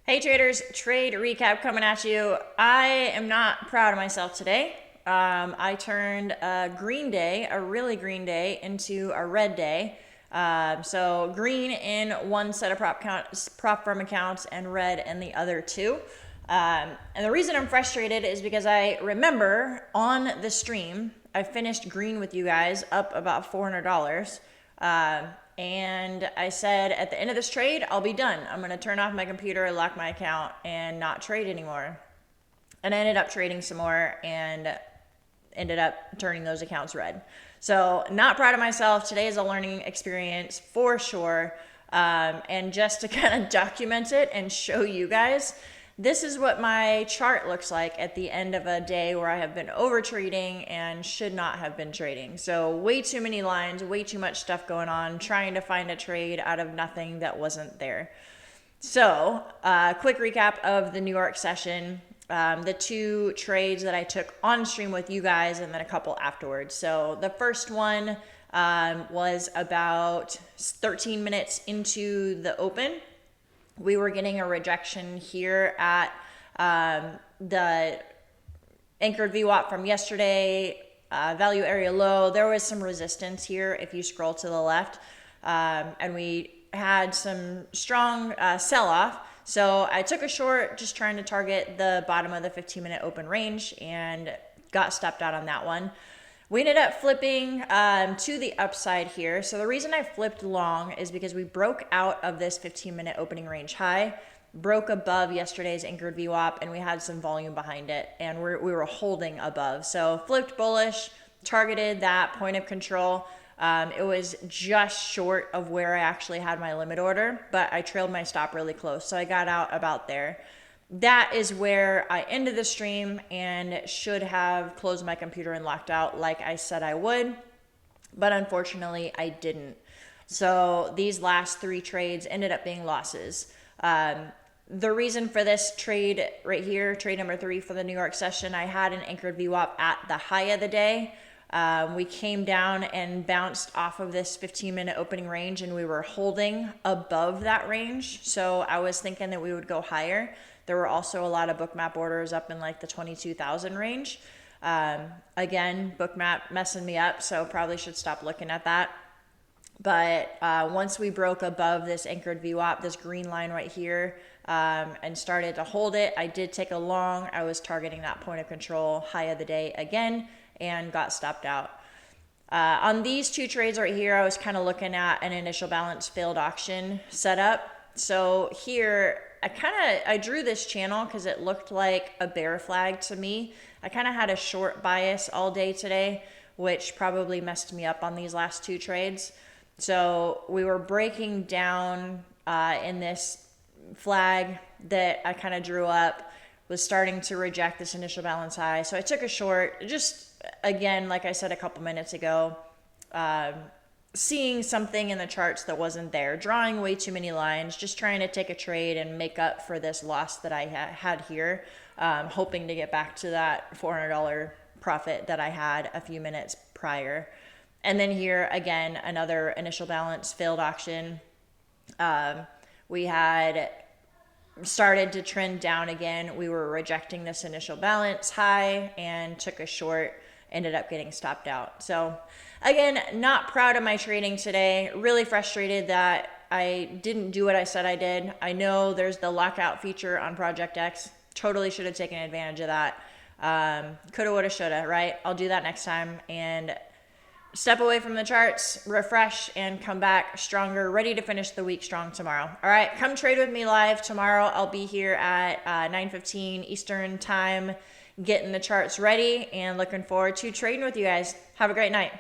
Hey traders, trade recap coming at you. I am not proud of myself today. I turned a green day, a really green day, into a red day. So green in one set of prop firm accounts and red in the other two. And the reason I'm frustrated is because I remember on the stream, I finished green with you guys up about $400. And I said at the end of this trade, I'll be done. I'm going to turn off my computer, lock my account, and not trade anymore. And I ended up trading some more and ended up turning those accounts red. So, not proud of myself. Today is a learning experience for sure. And just to kind of document it and show you guys, this is what my chart looks like at the end of a day where I have been over trading and should not have been trading. So way too many lines, way too much stuff going on, trying to find a trade out of nothing that wasn't there. So quick recap of the New York session. The two trades that I took on stream with you guys and then a couple afterwards. So the first one was about 13 minutes into the open. We were getting a rejection here at the anchored VWAP from yesterday, value area low. There was some resistance here if you scroll to the left. And we had some strong sell-off. So I took a short just trying to target the bottom of the 15-minute open range and got stepped out on that one. We ended up flipping to the upside here. So the reason I flipped long is because we broke out of this 15-minute opening range high, broke above yesterday's anchored VWAP, and we had some volume behind it, and we were holding above. So flipped bullish, targeted that point of control. It was just short of where I actually had my limit order, but I trailed my stop really close. So I got out about there. That is where I ended the stream and should have closed my computer and locked out like I said I would, but unfortunately I didn't. So these last three trades ended up being losses. The reason for this trade right here, trade number 3 for the New York session, I had an anchored VWAP at the high of the day. We came down and bounced off of this 15-minute opening range, and we were holding above that range. So I was thinking that we would go higher. There were also a lot of bookmap orders up in like the 22,000 range. Again, bookmap messing me up, so probably should stop looking at that. But once we broke above this anchored VWAP, this green line right here, and started to hold it, I did take a long. I was targeting that point of control high of the day again and got stopped out. On these two trades right here, I was kind of looking at an initial balance failed auction setup. So here, I drew this channel because it looked like a bear flag to me. I kind of had a short bias all day today, which probably messed me up on these last two trades. So we were breaking down in this flag that I kind of drew up, was starting to reject this initial balance high. So I took a short, just again, like I said a couple minutes ago, seeing something in the charts that wasn't there, drawing way too many lines, just trying to take a trade and make up for this loss that I had here, hoping to get back to that $400 profit that I had a few minutes prior. And then here, again, another initial balance failed auction. We had started to trend down again. We were rejecting this initial balance high and took a short, ended up getting stopped out. So again, not proud of my trading today. Really frustrated that I didn't do what I said I did. I know there's the lockout feature on Project X. Totally should have taken advantage of that. Coulda, woulda, shoulda, right? I'll do that next time and step away from the charts, refresh, and come back stronger, ready to finish the week strong tomorrow. All right, come trade with me live tomorrow. I'll be here at 9:15 Eastern time, getting the charts ready and looking forward to trading with you guys. Have a great night.